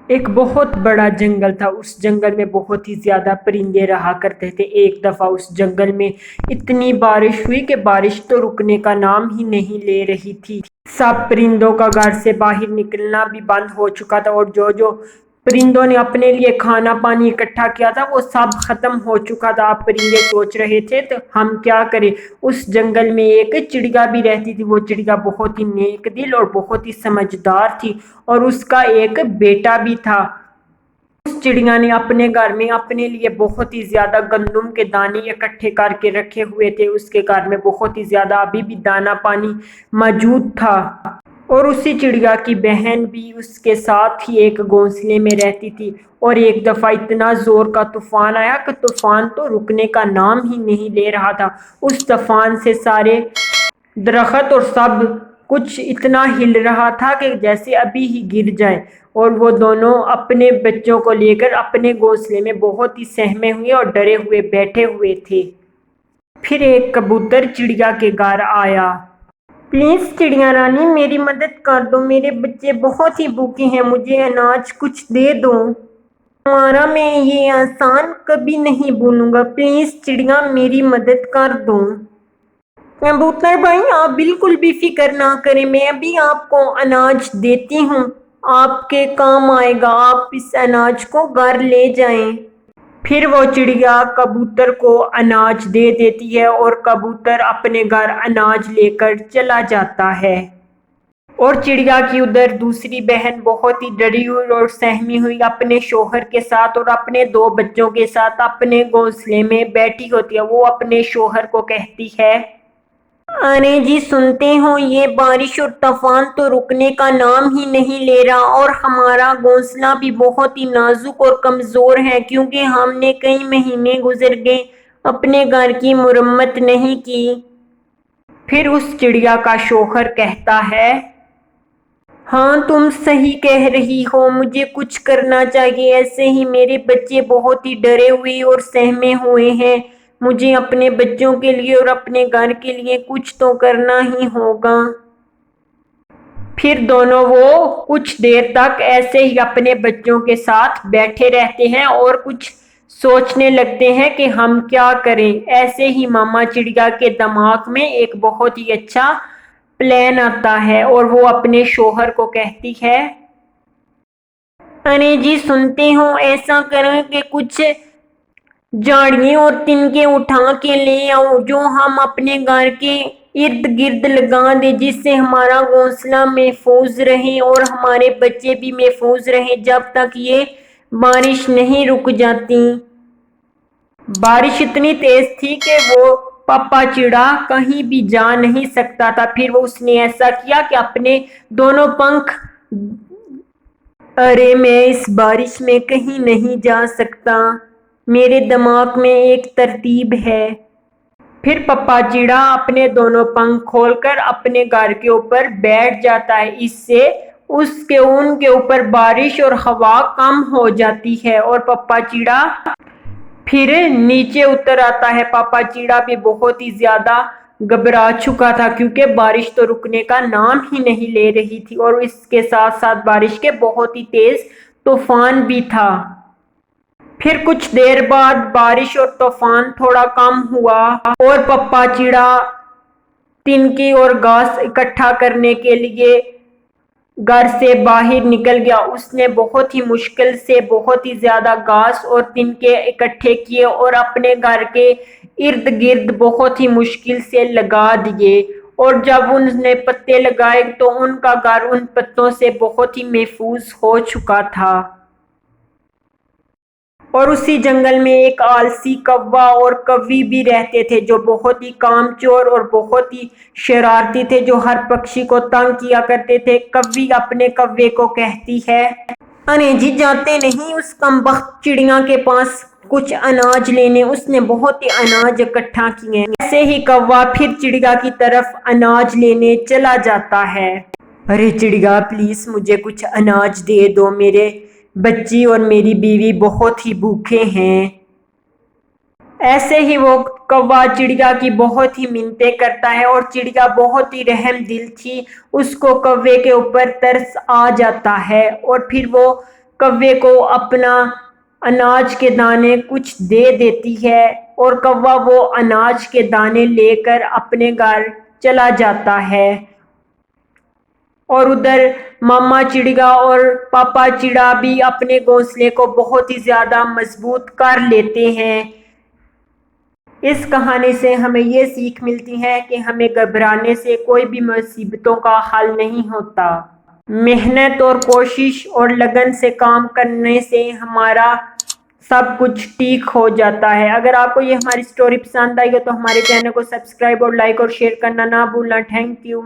ایک بہت بڑا جنگل تھا۔ اس جنگل میں بہت ہی زیادہ پرندے رہا کرتے تھے۔ ایک دفعہ اس جنگل میں اتنی بارش ہوئی کہ بارش تو رکنے کا نام ہی نہیں لے رہی تھی۔ سب پرندوں کا گھر سے باہر نکلنا بھی بند ہو چکا تھا، اور جو پرندوں نے اپنے لیے کھانا پانی اکٹھا کیا تھا وہ سب ختم ہو چکا تھا۔ اب پرندے سوچ رہے تھے تو ہم کیا کریں۔ اس جنگل میں ایک چڑیا بھی رہتی تھی۔ وہ چڑیا بہت ہی نیک دل اور بہت ہی سمجھدار تھی، اور اس کا ایک بیٹا بھی تھا۔ اس چڑیا نے اپنے گھر میں اپنے لیے بہت ہی زیادہ گندم کے دانے اکٹھے کر کے رکھے ہوئے تھے۔ اس کے گھر میں بہت ہی زیادہ ابھی بھی دانا پانی موجود تھا، اور اسی چڑیا کی بہن بھی اس کے ساتھ ہی ایک گھونسلے میں رہتی تھی۔ اور ایک دفعہ اتنا زور کا طوفان آیا کہ طوفان تو رکنے کا نام ہی نہیں لے رہا تھا۔ اس طوفان سے سارے درخت اور سب کچھ اتنا ہل رہا تھا کہ جیسے ابھی ہی گر جائے، اور وہ دونوں اپنے بچوں کو لے کر اپنے گھونسلے میں بہت ہی سہمے ہوئے اور ڈرے ہوئے بیٹھے ہوئے تھے۔ پھر ایک کبوتر چڑیا کے گھر آیا۔ پلیز چڑیا رانی میری مدد کر دو، میرے بچے بہت ہی بھوکے ہیں، مجھے اناج کچھ دے دو۔ تمہارا میں یہ احسان کبھی نہیں بھولوں گا، پلیز چڑیا میری مدد کر دو۔ کبوتر بھائی آپ بالکل بھی فکر نہ کریں، میں ابھی آپ کو اناج دیتی ہوں، آپ کے کام آئے گا، آپ اس اناج کو گھر لے جائیں۔ پھر وہ چڑیا کبوتر کو اناج دے دیتی ہے، اور کبوتر اپنے گھر اناج لے کر چلا جاتا ہے۔ اور چڑیا کی ادھر دوسری بہن بہت ہی ڈری ہوئی اور سہمی ہوئی اپنے شوہر کے ساتھ اور اپنے 2 بچوں کے ساتھ اپنے گھونسلے میں بیٹھی ہوتی ہے۔ وہ اپنے شوہر کو کہتی ہے، ارے جی سنتے ہو، یہ بارش اور طوفان تو رکنے کا نام ہی نہیں لے رہا، اور ہمارا گھونسلہ بھی بہت ہی نازک اور کمزور ہے، کیونکہ ہم نے کئی مہینے گزر گئے اپنے گھر کی مرمت نہیں کی۔ پھر اس چڑیا کا شوہر کہتا ہے، ہاں تم صحیح کہہ رہی ہو، مجھے کچھ کرنا چاہیے، ایسے ہی میرے بچے بہت ہی ڈرے ہوئے اور سہمے ہوئے ہیں، مجھے اپنے بچوں کے لیے اور اپنے گھر کے لیے کچھ تو کرنا ہی ہوگا۔ پھر دونوں وہ کچھ دیر تک ایسے ہی اپنے بچوں کے ساتھ بیٹھے رہتے ہیں اور کچھ سوچنے لگتے ہیں کہ ہم کیا کریں۔ ایسے ہی ماما چڑیا کے دماغ میں ایک بہت ہی اچھا پلان آتا ہے، اور وہ اپنے شوہر کو کہتی ہے، ارے جی سنتے ہو، ایسا کرو کہ کچھ جھاڑیاں اور تنکے اٹھا کے لے آؤ جو ہم اپنے گھر کے ارد گرد لگا دیں، جس سے ہمارا گھونسلہ محفوظ رہے اور ہمارے بچے بھی محفوظ رہیں جب تک یہ بارش نہیں رک جاتی۔ بارش اتنی تیز تھی کہ وہ پپا چڑا کہیں بھی جا نہیں سکتا تھا۔ پھر اس نے ایسا کیا کہ اپنے دونوں پنکھ، ارے میں اس بارش میں کہیں نہیں جا سکتا، میرے دماغ میں ایک ترتیب ہے۔ پھر پپا چڑا اپنے دونوں پنکھ کھول کر اپنے گھر کے اوپر بیٹھ جاتا ہے، اس سے ان کے اوپر بارش اور ہوا کم ہو جاتی ہے، اور پپا چڑا پھر نیچے اتر آتا ہے۔ پپا چڑا بھی بہت ہی زیادہ گھبرا چکا تھا، کیونکہ بارش تو رکنے کا نام ہی نہیں لے رہی تھی، اور اس کے ساتھ ساتھ بارش کے بہت ہی تیز طوفان بھی تھا۔ پھر کچھ دیر بعد بارش اور طوفان تھوڑا کم ہوا، اور پپا چڑا تنکے اور گھاس اکٹھا کرنے کے لیے گھر سے باہر نکل گیا۔ اس نے بہت ہی مشکل سے بہت ہی زیادہ گھاس اور تنکے اکٹھے کیے اور اپنے گھر کے ارد گرد بہت ہی مشکل سے لگا دیے، اور جب انہوں نے پتے لگائے تو ان کا گھر ان پتوں سے بہت ہی محفوظ ہو چکا تھا۔ اور اسی جنگل میں ایک آلسی کوا اور کوی بھی رہتے تھے، جو بہت ہی کامچور اور بہت ہی شرارتی تھے، جو ہر پکشی کو تنگ کیا کرتے تھے۔ کوی اپنے کوے کو کہتی ہے، ارے جی جاتے نہیں اس کمبخت چڑیا کے پاس کچھ اناج لینے، اس نے بہت ہی اناج اکٹھا کیے ہیں۔ ایسے ہی کوا پھر چڑیا کی طرف اناج لینے چلا جاتا ہے۔ ارے چڑیا پلیز مجھے کچھ اناج دے دو، میرے بچی اور میری بیوی بہت ہی بھوکے ہیں۔ ایسے ہی وہ کوا چڑیا کی بہت ہی منتیں کرتا ہے، اور چڑیا بہت ہی رحم دل تھی، اس کو کوے کے اوپر ترس آ جاتا ہے، اور پھر وہ کوے کو اپنا اناج کے دانے کچھ دے دیتی ہے اور کوا وہ اناج کے دانے لے کر اپنے گھر چلا جاتا ہے، اور ادھر ماما چڑیا اور پاپا چڑا بھی اپنے گھونسلے کو بہت ہی زیادہ مضبوط کر لیتے ہیں۔ اس کہانی سے ہمیں یہ سیکھ ملتی ہے کہ ہمیں گھبرانے سے کوئی بھی مصیبتوں کا حل نہیں ہوتا۔ محنت اور کوشش اور لگن سے کام کرنے سے ہمارا سب کچھ ٹھیک ہو جاتا ہے۔ اگر آپ کو یہ ہماری سٹوری پسند آئی ہو تو ہمارے چینل کو سبسکرائب اور لائک اور شیئر کرنا نہ بھولنا۔ Thank you.